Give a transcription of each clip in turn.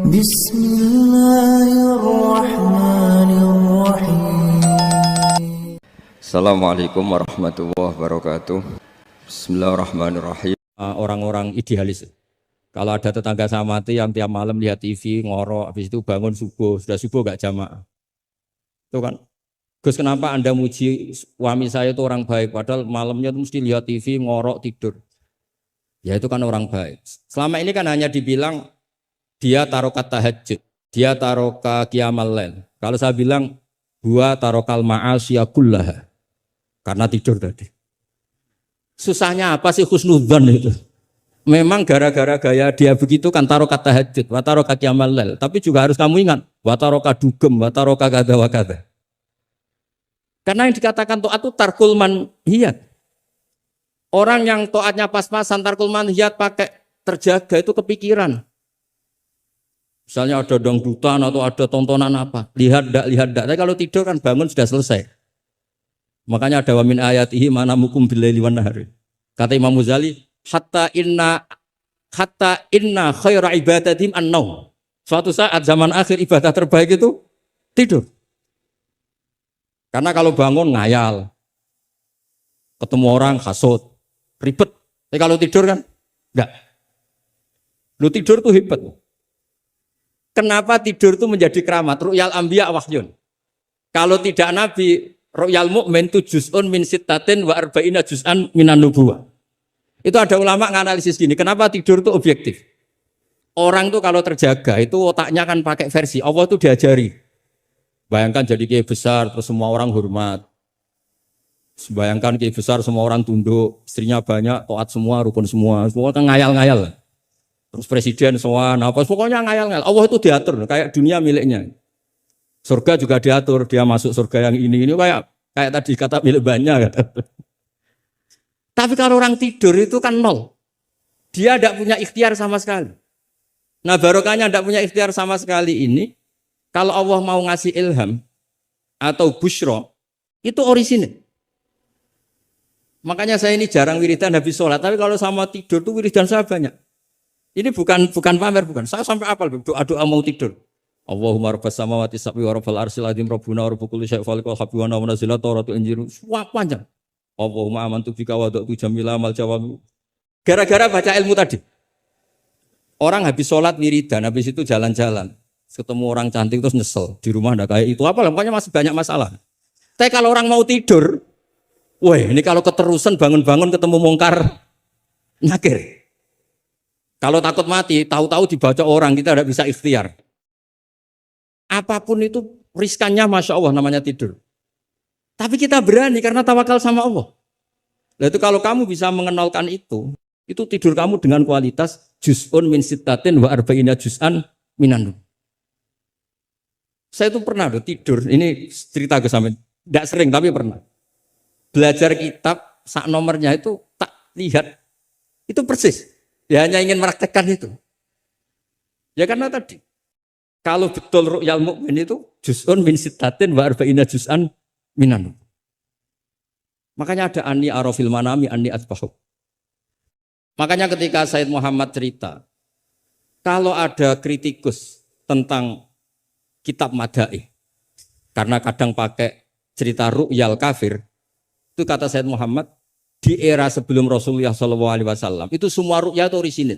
Bismillahirrahmanirrahim. Assalamualaikum warahmatullahi wabarakatuh. Bismillahirrahmanirrahim. Orang-orang idealis. Kalau ada tetangga saya mati yang tiap malam lihat TV, ngorok, habis itu bangun subuh, sudah subuh gak jamaah. Itu kan, Gus kenapa Anda muji suami saya itu orang baik, padahal malamnya itu mesti lihat TV, ngorok, tidur. Ya itu kan orang baik. Selama ini kan hanya dibilang dia tarokat tahajud, dia taroka qiyamal lail. Kalau saya bilang, huwa tarokal ma'asya kullaha. Karena tidur tadi. Susahnya apa sih husnudzon itu? Memang gara-gara gaya dia begitu kan tarokat tahajud, wa taroka qiyamal lail. Tapi juga harus kamu ingat, wa taroka dugem, wa taroka kada wa kada. Karena yang dikatakan taat itu tarkul manhiyat. Orang yang taatnya pas-pasan tarkul manhiyat pakai terjaga itu kepikiran. Misalnya ada dangdutan atau ada tontonan apa, lihat dak. Tapi kalau tidur kan bangun sudah selesai. Makanya ada wa min ayatihi manamukum billaili wan nahari. Kata Imam Ghazali, hatta inna khaira ibadatim an-naum. Suatu saat zaman akhir ibadah terbaik itu tidur. Karena kalau bangun ngayal, ketemu orang hasut, ribet. Tapi kalau tidur kan enggak. Lu tidur tuh hebat. Kenapa tidur itu menjadi keramat? Ru'yal anbiya wahyun. Kalau tidak nabi, ru'yal mu'min itu juz'un min sittatin wa arba'ina juz'an minan nubuwah. Itu ada ulama nganalisis gini, kenapa tidur itu objektif? Orang tuh kalau terjaga, itu otaknya kan pakai versi, Allah tuh diajari. Bayangkan jadi kiai besar, terus semua orang hormat. Bayangkan kiai besar, semua orang tunduk, istrinya banyak, taat semua, rukun semua kan ngayal-ngayal. Terus presiden semua, pokoknya ngayal-ngayal. Allah itu diatur, kayak dunia miliknya. Surga juga diatur, dia masuk surga yang ini kayak tadi kata milik banyak. Tapi kalau orang tidur itu kan nol. Dia tidak punya ikhtiar sama sekali. Nah barokahnya tidak punya ikhtiar sama sekali ini, kalau Allah mau ngasih ilham atau busyra, itu orisinil. Makanya saya ini jarang wiridan habis sholat, tapi kalau sama tidur tuh wiridan saya banyak. Ini bukan pamer, bukan. Saya sampai apal doa-doa mau tidur. Allahumma rabbas samawati sab'i wa rabbal arsyil azim rabbuna wa rabbul kulli syai'in khaliqul habbi wa nazzala tawratul injil. Wah panjang. Allahumma amantu bika wa da'tu jamila amal jawab. Gara-gara baca ilmu tadi. Orang habis sholat wiridan, habis itu jalan-jalan. Ketemu orang cantik terus nyesel. Di rumah enggak kayak itu. Apalah, pokoknya masih banyak masalah. Tapi kalau orang mau tidur, wah ini kalau keterusan bangun-bangun ketemu mungkar nakir. Kalau takut mati, tahu-tahu dibaca orang, kita tidak bisa ikhtiar. Apapun itu riskannya Masya Allah namanya tidur. Tapi kita berani karena tawakal sama Allah. Nah itu kalau kamu bisa mengenalkan itu tidur kamu dengan kualitas juz'un min sittatin wa arba'ina juz'an minan. Saya itu pernah tidur, ini cerita ke sampean. Tidak sering tapi pernah. Belajar kitab, sak nomornya itu tak lihat. Itu persis. Dia hanya ingin meraktekkan itu. Ya karena tadi. Kalau betul ru'yal mu'min itu juz'un min sittatin wa arba'ina juz'an minan. Makanya ada anni arafil manami anni atbahu. Makanya ketika Said Muhammad cerita, kalau ada kritikus tentang kitab Madaih, karena kadang pakai cerita ru'yal kafir, itu kata Said Muhammad, di era sebelum Rasulullah SAW, itu semua ru'ya itu orisinil.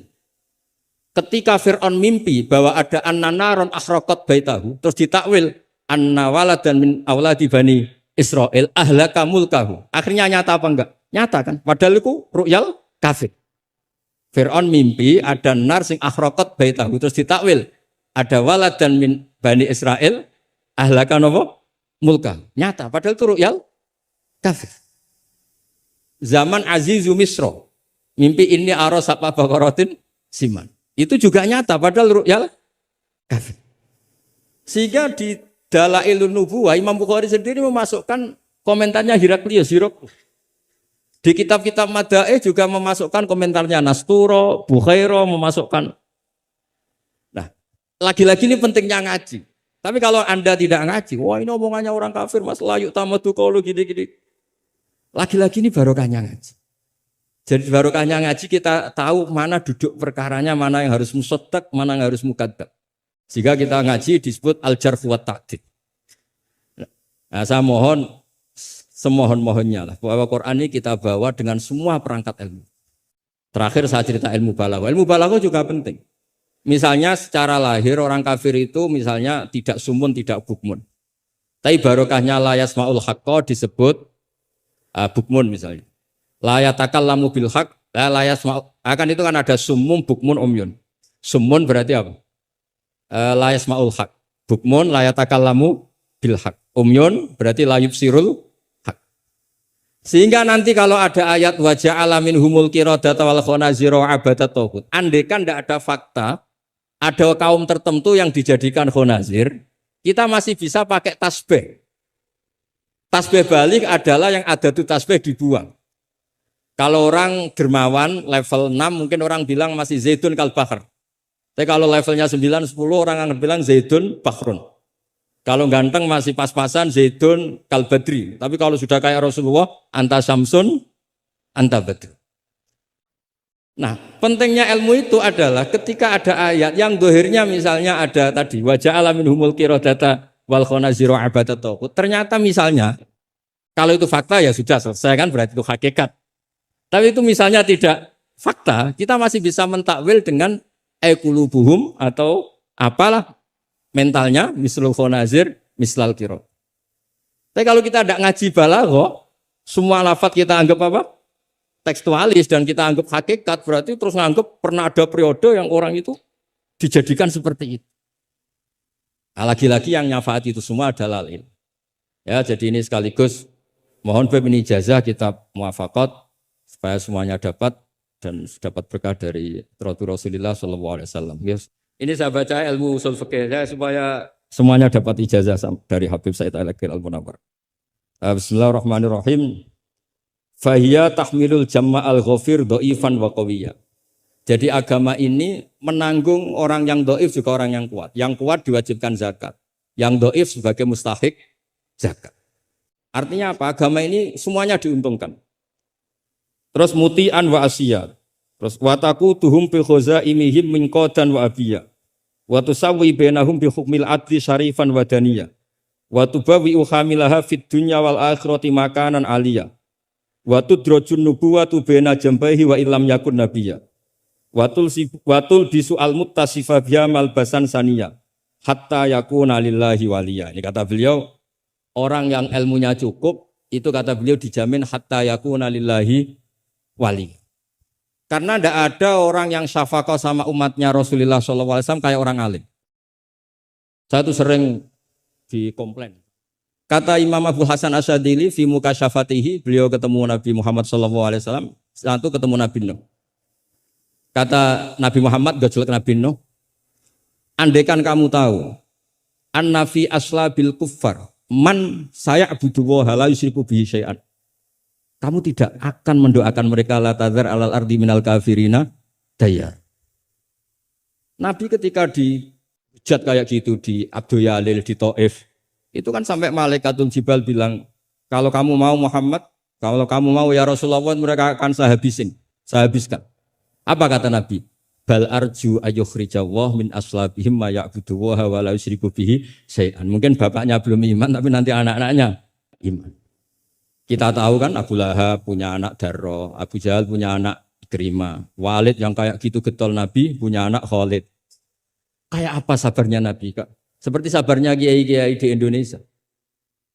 Ketika Fir'aun mimpi bahwa ada an-naron akhraqat baitahu, terus ditakwil anna waladan min awladi bani Israel ahlaka mulkahu. Akhirnya nyata apa enggak? Nyata kan? Padahal itu ru'yal kafir. Fir'aun mimpi ada nar sing akhraqat baitahu, terus ditakwil ada waladan min bani Israel ahlaka napa? Mulkahu. Nyata, padahal itu ru'yal kafir. Zaman Azizu Misro, mimpi ini aros apa bakaratin siman. Itu juga nyata padahal ru'yal kafir. Sehingga di Dalailun Nubuwah Imam Bukhari sendiri memasukkan komentarnya Heraklius. Di kitab-kitab Madaih juga memasukkan komentarnya Nasturo, Bukhairo memasukkan. Nah, lagi-lagi ini pentingnya ngaji. Tapi kalau Anda tidak ngaji, wah ini omongannya orang kafir, Mas layu tamadu qaulu gini-gini. Lagi-lagi ini barokahnya ngaji. Jadi barokahnya ngaji kita tahu mana duduk perkaranya, mana yang harus musaddaq, mana yang harus mukadzab. Sehingga kita ngaji disebut al-jarh wa ta'dil. Nah, saya mohon semohon-mohonnya lah bahwa Quran ini kita bawa dengan semua perangkat ilmu. Terakhir saya cerita ilmu balaghah. Ilmu balaghah juga penting. Misalnya secara lahir orang kafir itu misalnya tidak sumun, tidak bukmun. Tapi barokahnya la yasmaul haqqa disebut bukmun misalnya. La yatakallamu bil haqq, la yasma'u. Akan itu kan ada sumum, bukmun, umyun. Sumun berarti apa? La yasmaul haqq. Bukmun la yatakallamu bil haqq. Umyun berarti la yubsirul haqq. Sehingga nanti kalau ada ayat wa ja'ala minhumul qiradata wal khanazira abadat taghut. Andaikan tidak ada fakta, ada kaum tertentu yang dijadikan khanazir, kita masih bisa pakai tasbih. Tasbih balik adalah yang ada itu tasbih dibuang. Kalau orang dermawan level 6 mungkin orang bilang masih zaitun kal bahr. Tapi kalau levelnya 9, 10 orang akan bilang zaitun bahrun. Kalau ganteng masih pas-pasan zaitun kal badri. Tapi kalau sudah kayak Rasulullah anta samsun anta badr. Nah, pentingnya ilmu itu adalah ketika ada ayat yang dohirnya misalnya ada tadi wajah alamin humul qiradata wal khanazira abadat taghut. Ternyata misalnya kalau itu fakta ya sudah selesai kan, berarti itu hakikat. Tapi itu misalnya tidak fakta, kita masih bisa mentakwil dengan qulubuhum atau apalah mentalnya mislul khanazir mislal qira. Tapi kalau kita tidak ngaji balaghah, semua lafaz kita anggap apa? Tekstualis dan kita anggap hakikat, berarti terus nganggap pernah ada periode yang orang itu dijadikan seperti itu. Nah, lagi-lagi yang nyafaat itu semua adalah ilmu. Ya, jadi ini sekaligus mohon ini ijazah kitab muwafaqat supaya semuanya dapat dan dapat berkah dari Rasulullah SAW. Yes. Ini saya baca ilmu usul fikih saya supaya semuanya dapat ijazah dari Habib Said Al-Aqil Al-Munawwar. Bismillahirrahmanirrahim. Fahiya tahmilul jama'al ghafir do'ifan wa qawiyya. Jadi agama ini menanggung orang yang do'if juga orang yang kuat. Yang kuat diwajibkan zakat. Yang do'if sebagai mustahik zakat. Artinya apa? Agama ini semuanya diuntungkan. Terus muti'an wa asiyat. Terus wataku tuhum bi khazaimihim min qadan wa abiyya. Wa tusawwi bainahum bi hukmil adli syarifan wa daniyya. Wa tubawi uhamilaha fid dunya wal akhirati makanan aliyah. Wa tudrajun nubuwatu baina jambaihi wa illam yakun nabiyya. Watul bisu al muttasifa biyamal basan saniya hatta yakuna lillahi waliya. Ini kata beliau, orang yang ilmunya cukup itu kata beliau dijamin hatta yakuna lillahi wali. Karena tidak ada orang yang syafaqah sama umatnya Rasulullah SAW kayak orang alim. Saya tuh sering dikomplain. Kata Imam Abu Hasan Asyadili fi mukasyafatihi, beliau ketemu Nabi Muhammad SAW, satu ketemu Nabi Nuh. Kata Nabi Muhammad, gojolek Nabi Nuh, andaikan kamu tahu, anna fi aslabil kuffar, man saya abuduwaha la yusriku bihi syai'an. Kamu tidak akan mendoakan mereka la tadzar alal ardi minal kafirina dayar. Nabi ketika dihujat kayak gitu di Abdul Yalil, di Taif, itu kan sampai Malaikatul Jibal bilang, kalau kamu mau Muhammad, kalau kamu mau ya Rasulullah, mereka akan saya habiskan. Apa kata Nabi? Bal arju ayyukhrijawah min aslabihim ma ya'buduwaha wa la yusyriku bihi syai'an. Mungkin bapaknya belum iman, tapi nanti anak-anaknya iman. Kita tahu kan Abu Lahab punya anak Darro, Abu Jahal punya anak Ikrimah, Walid yang kayak gitu getol Nabi punya anak Khalid. Kayak apa sabarnya Nabi, Kak? Seperti sabarnya kiai-kiai di Indonesia.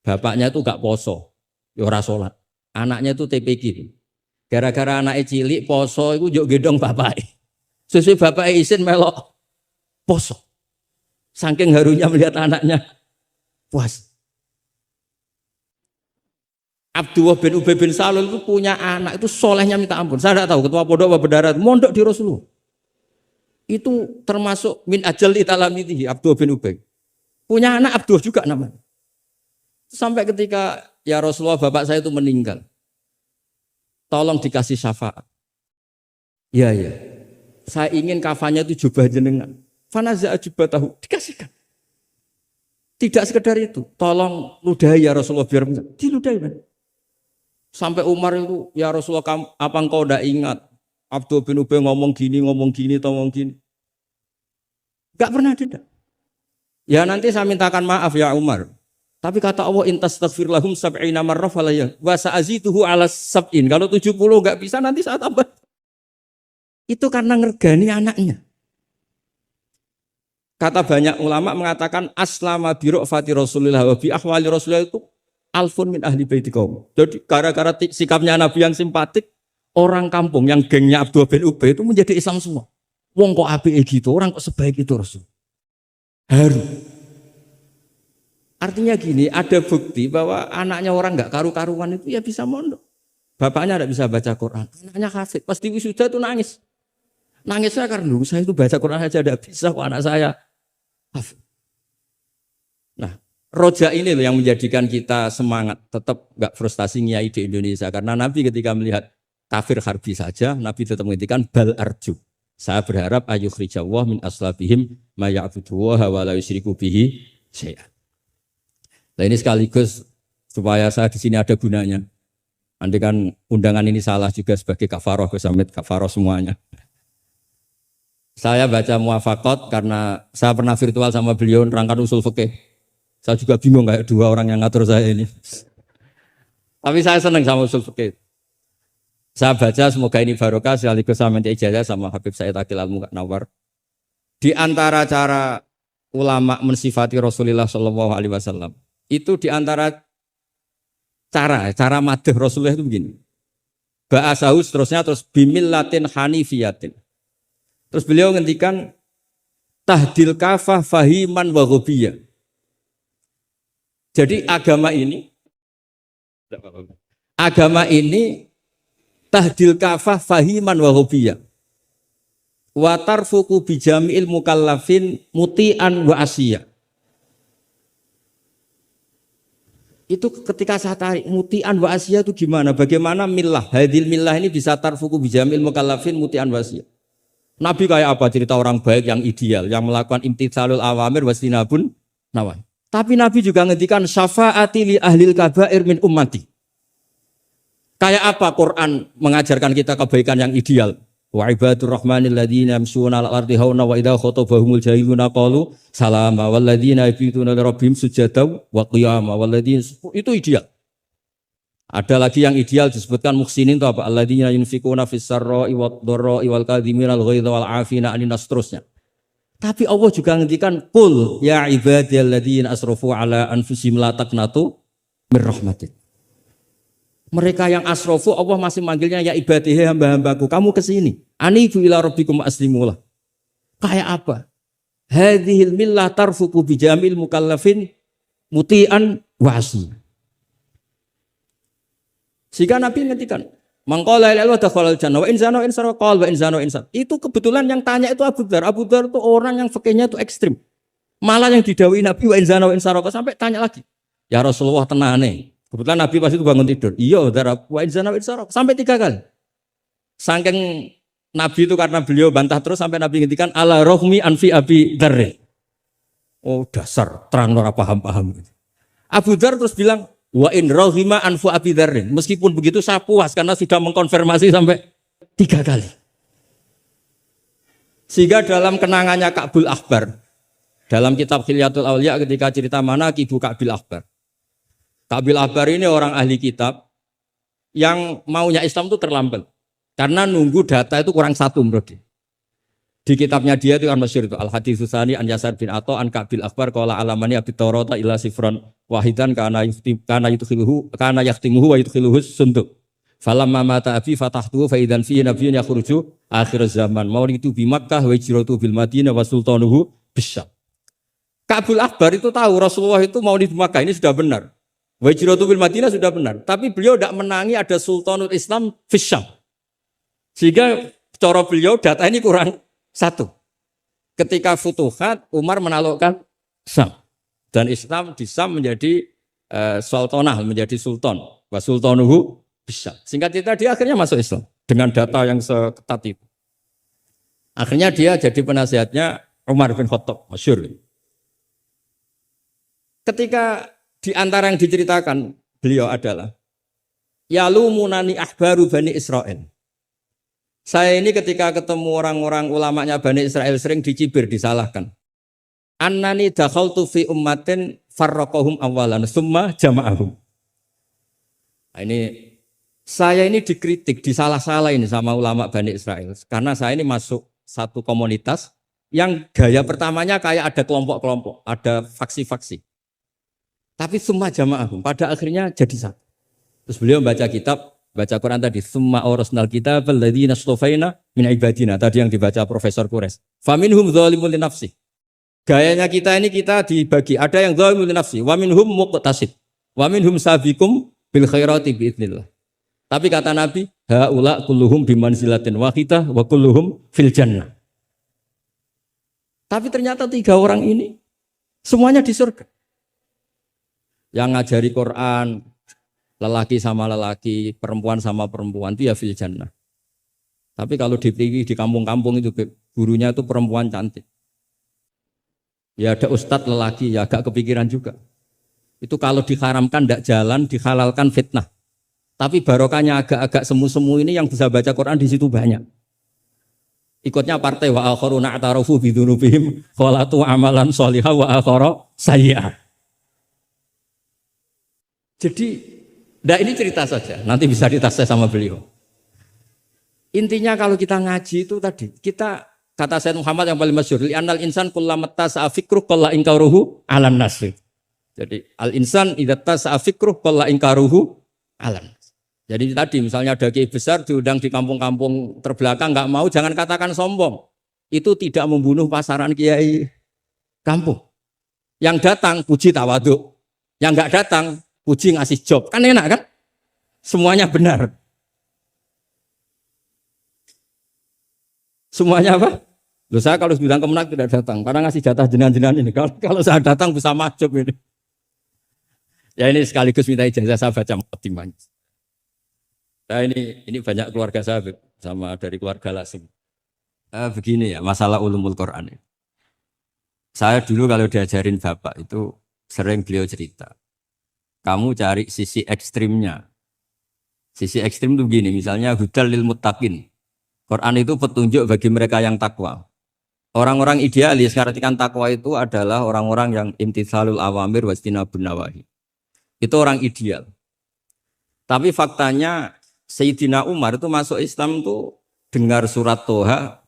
Bapaknya itu gak poso, ya ora salat. Anaknya itu TPQ. Gara-gara anaknya cilik poso itu yo gendong bapaknya. Sesuai bapaknya izin melok poso. Saking harunya melihat anaknya puas. Abdullah bin Ubay bin Salul itu punya anak itu solehnya minta ampun. Saya tidak tahu ketua pondok apa berdarat mondok di Rasulullah. Itu termasuk min ajal italamitihi Abdullah bin Ubay. Punya anak Abdullah juga namanya. Sampai ketika ya Rasulullah bapak saya itu meninggal. Tolong dikasih syafaat. Ya. Saya ingin kafannya itu jubah jenengan. Fanaza jubah tahu dikasihkan. Tidak sekedar itu. Tolong ludahi ya Rasulullah biar diludahi kan. Sampai Umar itu ya Rasulullah apa engkau tidak ingat Abdullah bin Ubay ngomong gini. Gak pernah tidak. Ya nanti saya mintakan maaf ya Umar. Tapi kata Allah intastaghfir lahum sab'ina marrah falayya wa sa'azituhu ala sab'in. Kalau 70 enggak bisa nanti saya tambah. Itu karena ngergani anaknya. Kata banyak ulama mengatakan aslama bi ra'fati Rasulillah wa bi ahwali Rasulillah itu alfun min ahli baiti qaum. Jadi gara-gara sikapnya Nabi yang simpatik, orang kampung yang gengnya Abdullah bin Ubay itu menjadi Islam semua. Wong kok apike gitu, orang kok sebaik itu Rasul. Haru. Artinya gini, ada bukti bahwa anaknya orang nggak karu-karuan itu ya bisa mondok. Bapaknya tidak bisa baca Quran, anaknya hafid. Pas di wisuda itu nangis. Nangisnya karena dulu saya itu baca Quran aja tidak bisa kok anak saya hafid. Nah, roja ini loh yang menjadikan kita semangat, tetap nggak frustasi nyai di Indonesia. Karena Nabi ketika melihat kafir harbi saja, Nabi tetap menghentikan bal arju. Saya berharap ayukhrijawah min aslabihim ma ya'buduwaha wa la yusyriku bihi syai'an. Nah ini sekaligus supaya saya di sini ada gunanya. Andai kan undangan ini salah juga sebagai kafaroh, Gus Hamid, kafaroh semuanya. Saya baca muwafaqat karena saya pernah virtual sama beliau nerangkan usul fikih. Saya juga bingung kayak dua orang yang ngatur saya ini. Tapi saya senang sama usul fikih. Saya baca semoga ini barokah sekaligus saya minta ijazah sama Habib Said Akil Al-Munawwar. Di antara cara ulama mensifati Rasulullah Shallallahu Alaihi Wasallam itu di antara cara madh Rasulullah itu begini. Ba'asahu terus bimillatin hanifiyatin. Terus beliau ngendikan tahdil kafah fahiman wa ghobiyah. Jadi agama ini tahdil kafah fahiman wa ghobiyah. Wa tarfuku bijami'il mukallafin muti'an wa asiyah. Itu ketika saya tarik muti'an wa asiyah itu gimana? Bagaimana millah? Hadil millah ini bisa tarfuku bijamil mukallafin muti'an wa asiyah. Nabi kayak apa? Cerita orang baik yang ideal, yang melakukan imtitsalul awamir wastinabun nawahi. Tapi Nabi juga ngendikan syafaati li ahlil kabair min ummati. Kayak apa Quran mengajarkan kita kebaikan yang ideal? Wa ibadur rahmanil ladzina yamshuna 'alal ardi hauna wa idza khatabahumul jahiluna qalu salama wal ladzina yabituna li rabbihim sujada wa qiyama wal ladzina itu ideal. Ada lagi yang ideal disebutkan muhsinin itu apa? Alladzina yunfikuna fis sarra'i wad dharra'i wal kadhiminal ghaidha wal 'afina 'anil nas terusnya. Tapi Allah juga ngendikan qul ya ibadiyalladzina asrafu 'ala anfusihim la taqnatu mir rahmatin. Mereka yang asrofu Allah masih manggilnya ya ibadihi hamba-hambaku. Kamu kesini. Anibu ila rabbikum aslimulah. Kayak apa? Hadhil millah tarfuku bijamil mukallafin muti'an wasi. Sehingga Nabi ngertikan. Mangqala ila Allah dakhalal jannah wa insano insara qal wa insano insan. Itu kebetulan yang tanya itu Abu Dzar. Abu Dzar itu orang yang fikihnya itu ekstrim. Malah yang didhawuhi Nabi wa insano insara sampai tanya lagi. Ya Rasulullah tenane. Kebetulan Nabi pasti itu bangun tidur. Iya, sampai 3 kali. Saking Nabi itu karena beliau bantah terus sampai Nabi ngintikan ala rohmi anfi abi dzar. Oh dasar, terang ora paham-paham. Abu Dzar terus bilang wa in rohima anfu abi dzar. Meskipun begitu saya puas karena sudah mengkonfirmasi sampai 3 kali. Sehingga dalam kenangannya Ka'bul Akhbar, dalam kitab Khilyatul Auliya ketika cerita manaqibu Ka'bil Akhbar. Ka'bil Akhbar ini orang ahli kitab yang maunya Islam itu terlambat karena nunggu data itu kurang 1 menurut dia. Di kitabnya dia itu kan masyhur itu Al-Hadits Tsani an Yasar bin Atha an Ka'bil Akhbar qala alamani abi Taurata ila sifran wahidan kana yahtimuhu wa yudkhiluhu sunduk. Falamma mata abi fatahtuhu fa idzan fihi nabiyyun yakhruju akhir zaman. Maulidu bi Makkah wa hijratu bil Madinah wa sultanuhu bisyam. Ka'bil Akhbar itu tahu Rasulullah itu maulid Makkah ini sudah benar. Wajiratu bil Madinah sudah benar, tapi beliau tidak menangi ada Sultanul Islam Fisyam. Sehingga cara beliau data ini kurang 1. Ketika Futuhat, Umar menaklukkan Syam. Dan Islam di Syam menjadi sultanah, menjadi sultan. Wa sultanuhu Fisyam. Singkat cerita dia akhirnya masuk Islam dengan data yang seketat itu. Akhirnya dia jadi penasihatnya Umar bin Khattab, masyhur. Ketika di antara yang diceritakan beliau adalah yalumunani ahbaru Bani Israel. Saya ini ketika ketemu orang-orang ulamanya Bani Israel sering dicibir, disalahkan. Annani dakhaltu fi ummatin farraqahum awalan summa jama'ahum. Nah, ini saya ini dikritik, disalah-salah ini sama ulama Bani Israel. Karena saya ini masuk satu komunitas yang gaya pertamanya kayak ada kelompok-kelompok, ada faksi-faksi. Tapi summa jama'ahum, pada akhirnya jadi satu. Terus beliau baca kitab, baca Quran tadi, summa awrasnal kitab alladzina astafaina min ibadina. Tadi yang dibaca Profesor Kures. Faminhum dzalimun li nafsi. Gayanya kita ini kita dibagi, ada yang dzalimun li nafsi, wa minhum muqtasid, wa minhum sabiqum bil khairati biidznillah. Tapi kata Nabi, haula kulluhum bimanzilatin wahidah wa kulluhum fil jannah. Tapi ternyata 3 orang ini semuanya di surga. Yang ngajari Quran, lelaki sama lelaki, perempuan sama perempuan, itu ya fil jannah. Tapi kalau di kampung-kampung itu gurunya itu perempuan cantik. Ya ada ustadz lelaki, ya agak kepikiran juga. Itu kalau diharamkan tidak jalan, dihalalkan fitnah. Tapi barokahnya agak-agak semu-semu ini yang bisa baca Quran di situ banyak. Ikutnya partai wa akharuna atarafu bidunubihim khalatu amalan sholihah wa akhara sayyi'ah. Jadi, ini cerita saja, nanti bisa ditasih sama beliau. Intinya kalau kita ngaji itu tadi, kita kata Sayyid Muhammad yang paling masyhur, li'annal insan kullamata sa'afikruh qalla inkaruhu 'alan nas. Jadi al-insan idza tasa'afikruh qalla inkaruhu 'alan nas. Jadi tadi misalnya ada kiai besar diundang di kampung-kampung terbelakang nggak mau, jangan katakan sombong. Itu tidak membunuh pasaran kiai kampung. Yang datang puji tawaduk, yang nggak datang puji ngasih job. Kan enak kan? Semuanya benar. Semuanya apa? Loh, saya kalau bidang kemenak tidak datang karena ngasih jatah jenengan-jenengan ini. Kalau saya datang bisa majub ini. Ya ini sekaligus minta ijazah saya baca mukadimahnya. Nah ini banyak keluarga saya sama dari keluarga Lasim. Begini ya masalah ulumul Quran. Saya dulu kalau diajarin bapak itu sering beliau cerita. Kamu cari sisi ekstrimnya. Sisi ekstrim itu begini, misalnya hudal lil muttaqin. Quran itu petunjuk bagi mereka yang takwa. Orang-orang idealis ngartikan takwa itu adalah orang-orang yang imtitsalul awamir wastinabun nawahi. Itu orang ideal. Tapi faktanya Sayyidina Umar itu masuk Islam itu dengar surat Toha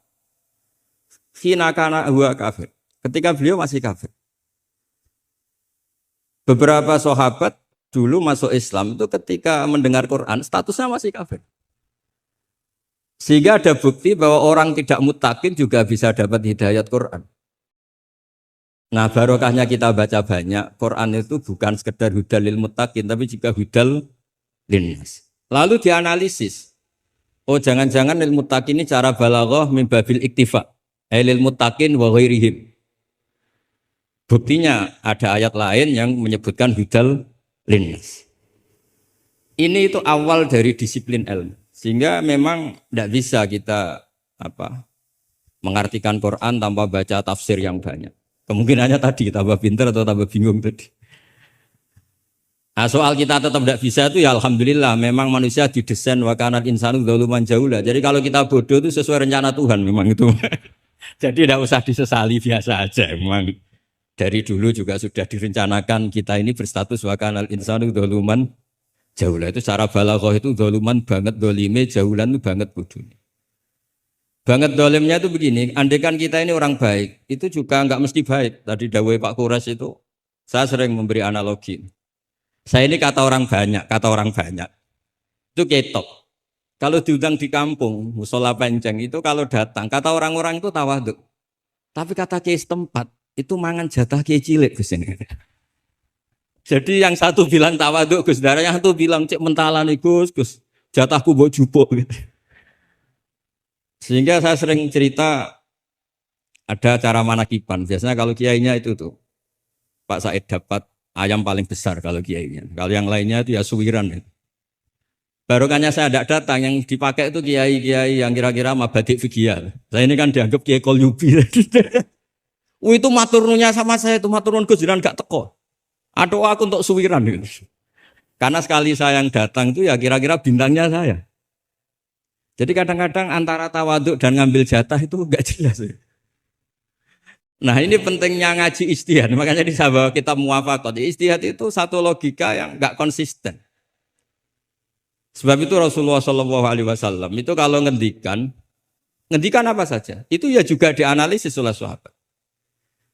khina kana huwa kafir. Ketika beliau masih kafir. Beberapa sahabat dulu masuk Islam itu ketika mendengar Quran statusnya masih kafir. Sehingga ada bukti bahwa orang tidak muttaqin juga bisa dapat hidayat Quran. Nah barokahnya kita baca banyak, Quran itu bukan sekedar hudal lil muttaqin tapi juga hudal linnas. Lalu dianalisis. Oh jangan-jangan lil muttaqin ini cara balaghah min babil iktifa. Lil muttaqin wa ghairihim. Buktinya ada ayat lain yang menyebutkan hudal linnas. Ini itu awal dari disiplin ilmu. Sehingga memang tidak bisa kita mengartikan Quran tanpa baca tafsir yang banyak. Kemungkinannya tadi tambah pintar atau tambah bingung tadi. Nah, soal kita tetap tidak bisa itu ya alhamdulillah memang manusia didesain wa kanal insanu dzaluman jahula. Jadi kalau kita bodoh itu sesuai rencana Tuhan memang itu. Jadi tidak usah disesali, biasa aja memang. Dari dulu juga sudah direncanakan kita ini berstatus wa kanal insanu dzaluman jahula. Itu secara balaghah itu dzaluman banget, dolime jahulan itu banget bodoh. Banget dolimnya itu begini, andaikan kita ini orang baik, itu juga enggak mesti baik. Tadi dawuh Pak Kures itu saya sering memberi analogi. Saya ini kata orang banyak, itu ketok. Kalau diundang di kampung, musola penceng itu kalau datang, kata orang-orang itu tawaduk. Tapi kata kiai setempat, itu mangan jatah kiai cilik Gus ini. Jadi yang satu bilang tawaduk Gus, yang satu bilang cek mentalan Gus, jatahku mbok jupuk gitu. Sehingga saya sering cerita ada acara manakiban. Biasanya kalau kiainya itu tuh Pak Said dapat ayam paling besar kalau kiainya. Kalau yang lainnya itu ya suwiran. Barokahnya saya tidak datang, yang dipakai itu kiai-kiai yang kira-kira mabadik fikih. Saya ini kan dianggap kiai kolyubi. Itu maturnunya sama saya itu maturun Gus jiran gak teko. Aduh aku untuk suwiran gitu. Karena sekali saya yang datang itu ya kira-kira bintangnya saya. Jadi kadang-kadang antara tawaduk dan ngambil jatah itu enggak jelas. Nah ini pentingnya ngaji ijtihad. Makanya di sahabat kita muwafaqat. Ijtihad itu satu logika yang nggak konsisten. Sebab itu Rasulullah Shallallahu Alaihi Wasallam itu kalau ngendikan apa saja, itu ya juga dianalisis oleh sahabat.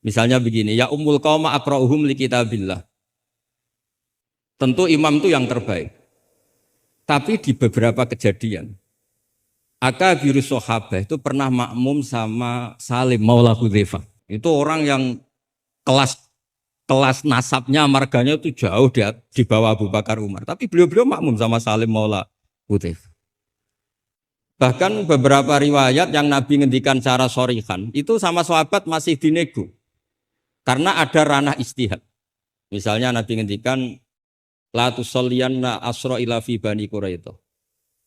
Misalnya begini, ya ummul qauma aqra'uhum li kitabillah. Tentu imam itu yang terbaik. Tapi di beberapa kejadian, akabirus sahabah itu pernah makmum sama Salim Maula Hudzaifah. Itu orang yang kelas nasabnya, marganya itu jauh di bawah Abu Bakar Umar. Tapi beliau makmum sama Salim Maula Hudzaifah. Bahkan beberapa riwayat yang Nabi ngendikan cara shorihan, itu sama sahabat masih dinego. Karena ada ranah ijtihad. Misalnya Nabi ngendikan la tusalliyanna asra ila fi bani Quraidah.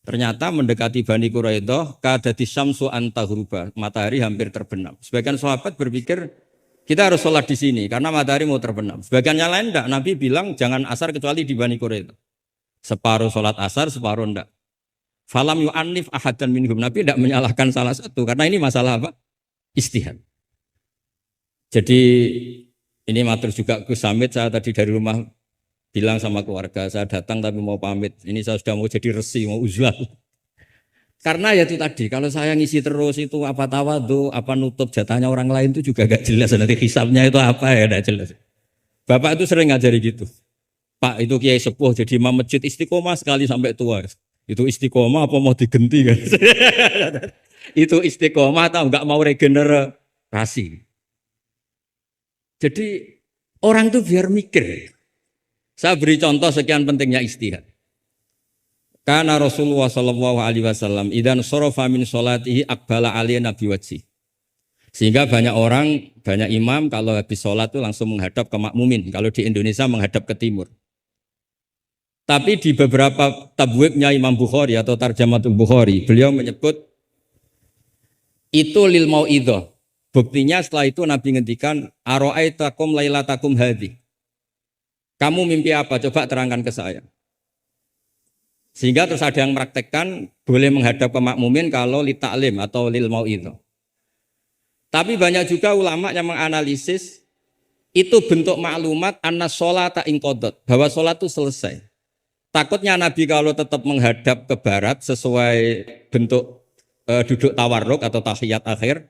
Ternyata mendekati Bani Quraidah kadati syamsu antahruba, matahari hampir terbenam. Sebagian sahabat berpikir kita harus sholat di sini karena matahari mau terbenam. Sebagian yang lain enggak, Nabi bilang jangan asar kecuali di Bani Quraidah. Separuh sholat asar, separuh enggak. Falam yu'annif ahadan minhum. Nabi enggak menyalahkan salah satu karena ini masalah apa? Ijtihad. Jadi ini matur juga Gus Samit, saya tadi dari rumah bilang sama keluarga, saya datang tapi mau pamit. Ini saya sudah mau jadi resi, mau uzlah. Karena ya itu tadi, kalau saya ngisi terus itu apa tawadhu, apa nutup jatahnya orang lain itu juga gak jelas. Nanti hisabnya itu apa ya, gak jelas. Bapak itu sering ngajari gitu. Pak itu kiai sepuh jadi imam masjid istiqomah sekali sampai tua. Itu istiqomah apa mau digenti kan? Itu istiqomah atau enggak mau regenerasi. Jadi orang itu biar mikir. Saya beri contoh sekian pentingnya ijtihad. Karena Rasulullah Shallallahu Alaihi Wasallam idan sorofa min sholatihi akbala aliyah nabi wajhi. Sehingga banyak orang, banyak imam kalau habis sholat itu langsung menghadap ke makmumin. Kalau di Indonesia menghadap ke timur. Tapi di beberapa tabwibnya Imam Bukhari atau Tarjamatul Bukhari, beliau menyebut itu lil mau'idhah. Buktinya setelah itu Nabi ngendikan ara'aitakum lailatakum hadhi. Kamu mimpi apa? Coba terangkan ke saya. Sehingga terus ada yang mempraktekkan boleh menghadap ke makmumin kalau li ta'lim atau lil mau'idhah. Tapi banyak juga ulama yang menganalisis itu bentuk maklumat anna sholata inqadat, bahwa sholat itu selesai. Takutnya Nabi kalau tetap menghadap ke barat sesuai bentuk duduk tawarruk atau tahiyat akhir,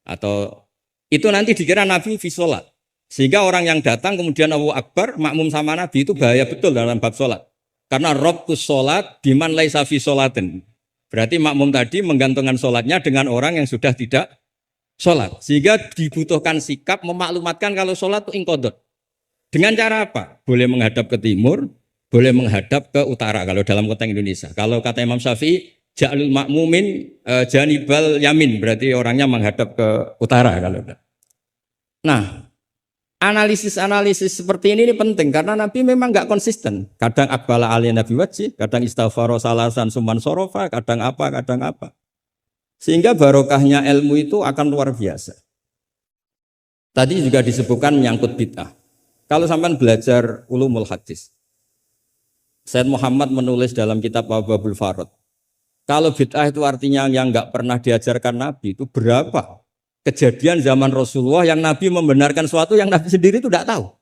atau itu nanti dikira Nabi fi sholat. Sehingga orang yang datang kemudian Allahu Akbar makmum sama Nabi itu bahaya betul dalam bab sholat. Karena robtus sholat biman laisa fi sholatin. Berarti makmum tadi menggantungkan sholatnya dengan orang yang sudah tidak sholat. Sehingga dibutuhkan sikap memaklumatkan kalau sholat itu inqadhat. Dengan cara apa? Boleh menghadap ke timur, boleh menghadap ke utara kalau dalam konteks Indonesia. Kalau kata Imam Syafi'i, ja'lul makmumin janibal yamin, berarti orangnya menghadap ke utara kalau. Nah, analisis seperti ini penting karena Nabi memang enggak konsisten. Kadang aqbala alaihi nabi wajhi, kadang istaghfara salasan suman sorofa, kadang apa. Sehingga barokahnya ilmu itu akan luar biasa. Tadi juga disebutkan menyangkut bid'ah. Kalau sampean belajar ulumul hadis, Sayyid Muhammad menulis dalam kitab Abwabul Farad. Kalau bid'ah itu artinya yang enggak pernah diajarkan Nabi, itu berapa kejadian zaman Rasulullah yang Nabi membenarkan sesuatu yang Nabi sendiri itu tidak tahu.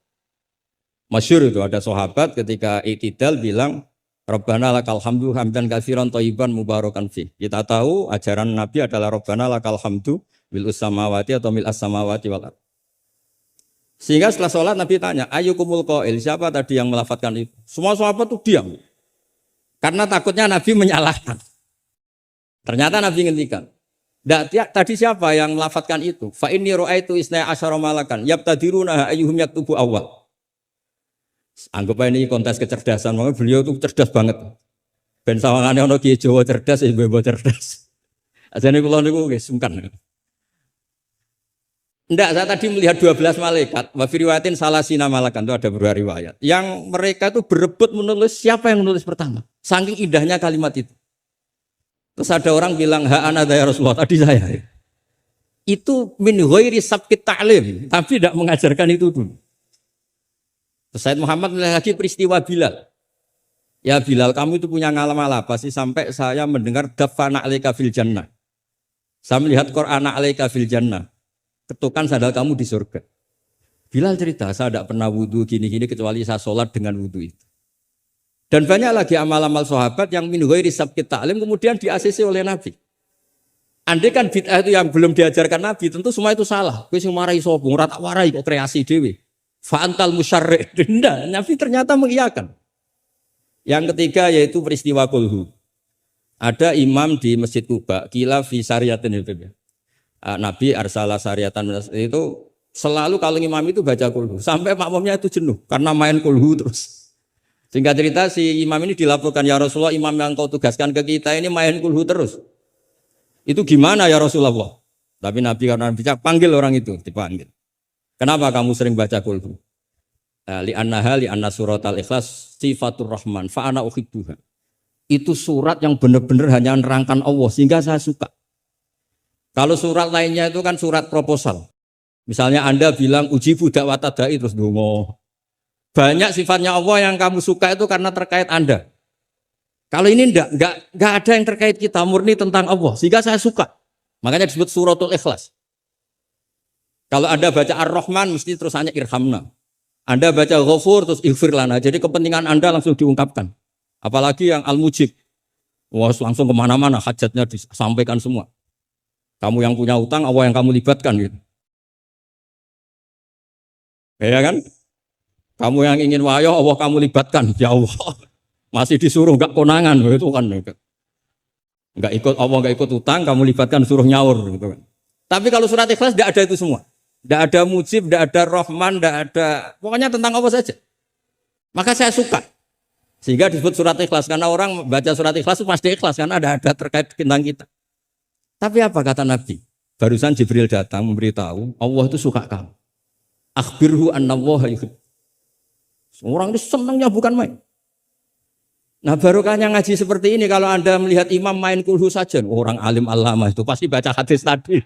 Masyhur itu ada sahabat ketika i'tidal bilang Rabbana lakal hamdu hamdan katsiran thayyiban mubarakan fi. Kita tahu ajaran Nabi adalah Rabbana lakal hamdu mil'us samawati atau mil'as samawati wal ardh. Sehingga setelah sholat Nabi tanya, ayyukumul qail, siapa tadi yang melafadzkan itu? Semua sahabat itu diam. Karena takutnya Nabi menyalahkan. Ternyata Nabi ngendikan, tadi siapa yang melafadzkan itu? Fa inni ra'aitu isna asyara malakan yabtadiruna ayyuhum yaktubu awwal. Anggap aja ini kontes kecerdasan, makanya beliau itu cerdas banget. Ben sawangane ana kiye Jawa cerdas, ibu-ibu cerdas. Ajane kula niku nggih sungkan. Enggak, saya tadi melihat 12 malaikat, wa fi riwayatin salasina malakan, itu ada beberapa riwayat. Yang mereka itu berebut menulis siapa yang menulis pertama. Saking indahnya kalimat itu. Terus ada orang bilang, ha ana ya Rasulullah, tadi saya. Itu min ghairi sabqit ta'lim, tapi tidak mengajarkan itu dulu. Terus Sayyid Muhammad melihat lagi peristiwa Bilal. Ya Bilal, kamu itu punya ngalaman apa sih sampai saya mendengar dafana alaika fil jannah. Saya melihat Qur'an alaika fil jannah. ketukan sandal kamu di surga. Bilal cerita, saya tidak pernah wudhu gini-gini kecuali saya sholat dengan wudhu itu. Dan banyak lagi amal-amal sahabat yang min ghairi sabqit ta'lim kemudian di-ACC oleh Nabi. Andai kan bid'ah itu yang belum diajarkan Nabi, tentu semua itu salah. Kowe sing marahi sapa? Ora tak warai kok kreasi dhewe. Fa antal musyarri'. Tidak, Nabi ternyata mengiyakan. Yang ketiga yaitu peristiwa kulhu. Ada imam di Masjid Kuba, kila fi syariatin itu. Nabi arsala syariatan itu selalu kalau imam itu baca kulhu. Sampai makmumnya itu jenuh karena main kulhu terus. Singkat cerita si imam ini dilaporkan, ya Rasulullah, imam yang kau tugaskan ke kita ini main kulhu terus. Itu gimana ya Rasulullah? Tapi Nabi karena bijak panggil orang itu, dipanggil. Kenapa kamu sering baca kulhu? Li'anna suratal ikhlas sifatur rahman fa ana uhibbuha. Itu surat yang benar-benar hanya nerangkan Allah sehingga saya suka. Kalau surat lainnya itu kan surat proposal. Misalnya Anda bilang uji budak watadai terus dongo. Banyak sifatnya Allah yang kamu suka itu karena terkait Anda. Kalau ini enggak ada yang terkait kita, murni tentang Allah sehingga saya suka. Makanya disebut suratul ikhlas. Kalau Anda baca Ar-Rahman mesti terus hanya irhamna. Anda baca Ghafur terus ighfir lana. Jadi kepentingan Anda langsung diungkapkan. Apalagi yang Al-Mujib. Wah, langsung kemana-mana hajatnya disampaikan semua. Kamu yang punya utang, Allah yang kamu libatkan gitu. Ya kan? Kamu yang ingin wahyu, Allah kamu libatkan. Ya Allah. Masih disuruh enggak konangan itu kan. Enggak ikut Allah, enggak ikut utang, kamu libatkan suruh nyaur gitu kan. Tapi kalau surat Ikhlas enggak ada itu semua. Tidak ada Mujib, tidak ada Rahman, tidak ada, pokoknya tentang Allah saja. Maka saya suka. Sehingga disebut surat Ikhlas, karena orang baca surat Ikhlas itu pasti ikhlas, karena ada terkait tentang kita. Tapi apa kata Nabi? Barusan Jibril datang memberitahu, Allah itu suka kamu. Akhbirhu annallaha yuhib. Orang itu senangnya bukan main. Nah barokahnya ngaji seperti ini, kalau Anda melihat imam main kulhu saja, orang alim alama itu pasti baca hadis tadi.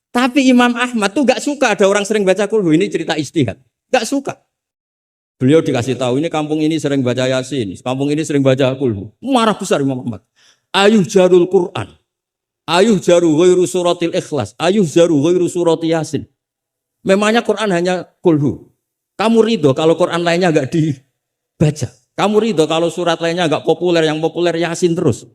Tapi Imam Ahmad tuh gak suka ada orang sering baca kulhu. Ini cerita ijtihad. Gak suka. Beliau dikasih tahu ini kampung ini sering baca Yasin, kampung ini sering baca kulhu. Marah besar Imam Ahmad. Ayuh jarul Quran. Ayuh jaru ghairu suratil Ikhlas. Ayuh jaru ghairu surati Yasin. Memangnya Quran hanya kulhu. Kamu ridho kalau Quran lainnya gak dibaca. Kamu ridho kalau surat lainnya gak populer, yang populer Yasin terus.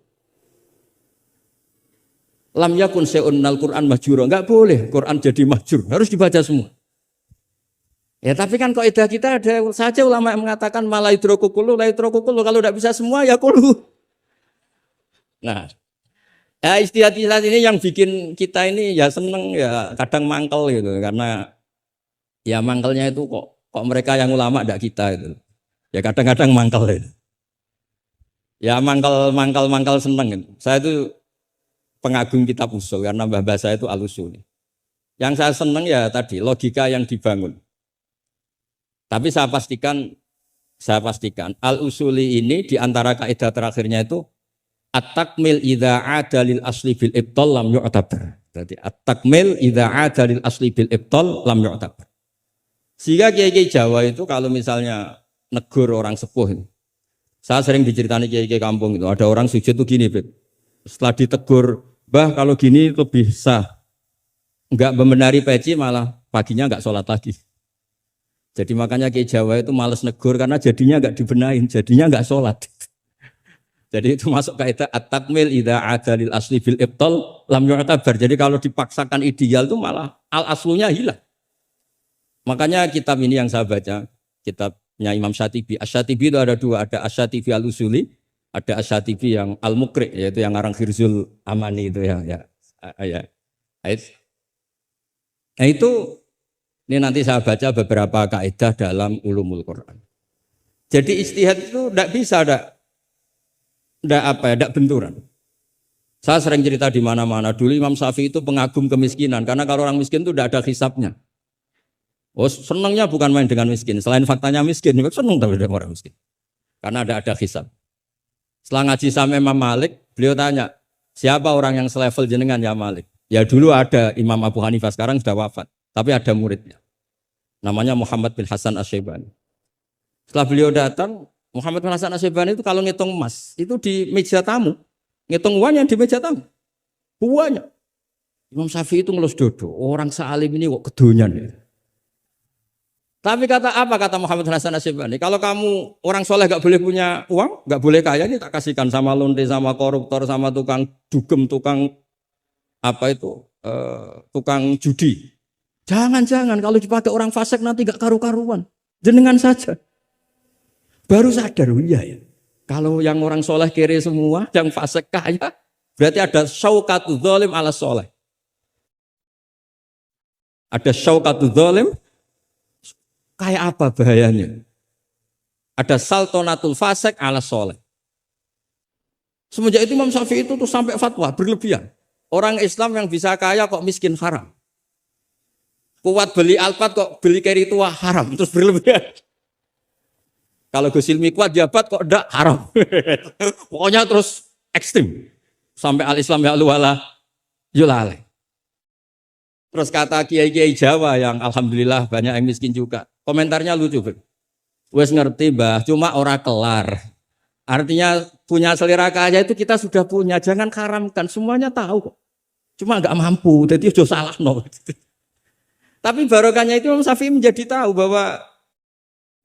Lam yakun se'unnal Quran mahjura. Enggak boleh Quran jadi mahjur. Harus dibaca semua. Ya tapi kan kaidah kita ada saja ulama yang mengatakan malaidroku kullu, laidroku kullu. Kalau tidak bisa semua ya kullu. Nah, ya istilah-istilah ini yang bikin kita ini ya seneng ya kadang mangkel gitu. Karena ya mangkelnya itu kok mereka yang ulama tidak kita itu. Ya kadang-kadang mangkel itu. Ya mangkel seneng gitu. Saya itu pengagum kitab usul karena mbah saya itu al-usul. Yang saya senang ya tadi logika yang dibangun. Tapi saya pastikan al-usuli ini di antara kaidah terakhirnya itu at-takmil idza ada lil asli bil ibtal lam yu'tabar. Jadi at-takmil idza ada lil asli bil ibtal lam yu'tabar. Sehingga kiai-kiai Jawa itu kalau misalnya negur orang sepuh itu. Saya sering diceritani kiai-kiai kampung itu ada orang sujud tuh gini, Beb. Setelah ditegur, Bah kalau gini lebih sah. Enggak membenari peci malah paginya enggak sholat lagi. Jadi makanya Kiai Jawa itu malas negur karena jadinya enggak dibenahin, jadinya enggak sholat. Jadi itu masuk kaidah at-takmil idza ada lil asli bil ibtal lam yu'tabar. Jadi kalau dipaksakan ideal itu malah al-aslunya hilang. Makanya kitab ini yang saya baca, kitabnya Imam Syatibi. Asy-Syatibi itu ada dua, ada Asy-Syatibi al-Usuli, ada Asy-Syatibi yang al-Muqri, yaitu yang ngarang Khirzul Amani itu ya. Nah itu ini nanti saya baca beberapa kaidah dalam ulumul Quran. Jadi ijtihad itu tidak bisa tidak benturan. Saya sering cerita di mana-mana. Dulu Imam Syafi'i itu pengagum kemiskinan karena kalau orang miskin itu tidak ada hisabnya. Oh senangnya bukan main dengan miskin. Selain faktanya miskin, senang tapi dengan orang miskin. Karena ada hisab. Setelah ngaji sama Imam Malik, beliau tanya, siapa orang yang selevel jenengan ya Malik? Ya dulu ada Imam Abu Hanifah, sekarang sudah wafat. Tapi ada muridnya. Namanya Muhammad bin Hasan Asy-Syaibani. Setelah beliau datang, Muhammad bin Hasan Asy-Syaibani itu kalau ngitung emas, itu di meja tamu. Ngitung uangnya di meja tamu. Uangnya. Imam Syafi'i itu ngelus dodo. Orang sealim ini kok kedonyan ya. Tapi kata Muhammad Hasan Asy'ibani, kalau kamu orang soleh gak boleh punya uang, gak boleh kaya, ini tak kasihkan sama lonte, sama koruptor, sama tukang dugem, tukang tukang judi. Jangan kalau dipakai orang fasik nanti gak karu-karuan. Jenengan saja. Baru sadar, iya ya. Kalau yang orang soleh kere semua, yang fasik kaya, berarti ada syauqatu dzalim ala soleh. Ada syauqatu dzalim. Kayak apa bahayanya? Ada saltonatul fasik ala soleh. Semenjak itu Imam Syafi'i itu tuh sampai fatwa berlebihan. Orang Islam yang bisa kaya kok miskin haram. Kuat beli Alphard kok beli carry tua haram. Terus berlebihan. Kalau Gus Ilmi kuat jabat kok enggak haram. Pokoknya terus ekstrim. Sampai al-Islam ya wala yulale. Terus kata kiai-kiai Jawa yang alhamdulillah banyak yang miskin juga. Komentarnya lucu, wes ngerti bah, cuma ora kelar. Artinya punya selera kaya itu kita sudah punya, jangan haramkan. Semuanya tahu kok. Cuma nggak mampu, jadi sudah salah no. Tapi barokahnya itu Imam Syafi'i menjadi tahu bahwa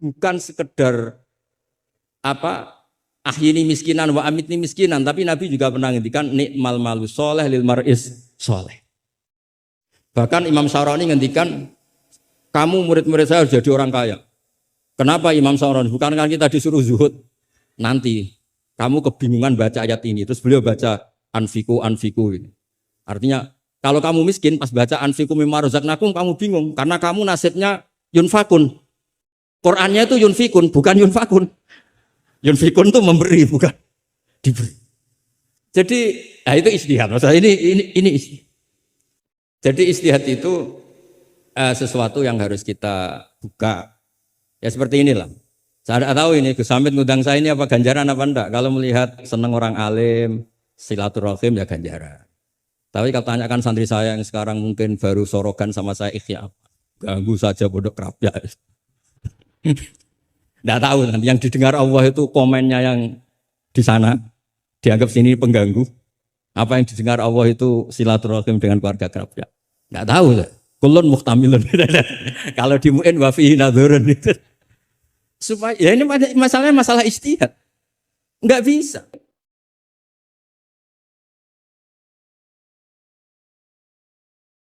bukan sekedar ahyini miskinan wa amitni miskinan, tapi Nabi juga pernah ngendikan nikmal malu soleh lil maris soleh. Bahkan Imam Syaroni ngendikan, kamu murid-murid saya harus jadi orang kaya. Kenapa Imam Syaroni? Bukan kan kita disuruh zuhud. Nanti kamu kebingungan baca ayat ini. Terus beliau baca anfiku. Artinya kalau kamu miskin pas baca anfiku mimma razaqnakum kamu bingung. Karena kamu nasibnya yunfakun. Qurannya itu yunfikun, bukan yunfakun. Yunfikun itu memberi, bukan diberi. Jadi itu istihad. Maksudnya ini istihad. Jadi istihad itu sesuatu yang harus kita buka. Ya seperti inilah. Saya tidak tahu ini Gus Hamid ngundang saya ini apa ganjaran apa enggak. Kalau melihat senang orang alim, silaturahim ya ganjaran. Tapi kalau tanyakan santri saya yang sekarang mungkin baru sorogan sama saya ikhya apa. Ganggu saja bodoh kerapnya. Tidak tahu nanti yang didengar Allah itu komennya yang di sana dianggap sini pengganggu. Apa yang didengar Allah itu silaturahim dengan keluarga kerabat? Enggak tahu. Kulun muhtamilun. Kalau di mu'in wa fihi nadhurun itu. Supaya ya ini masalahnya masalah istihad. Enggak bisa.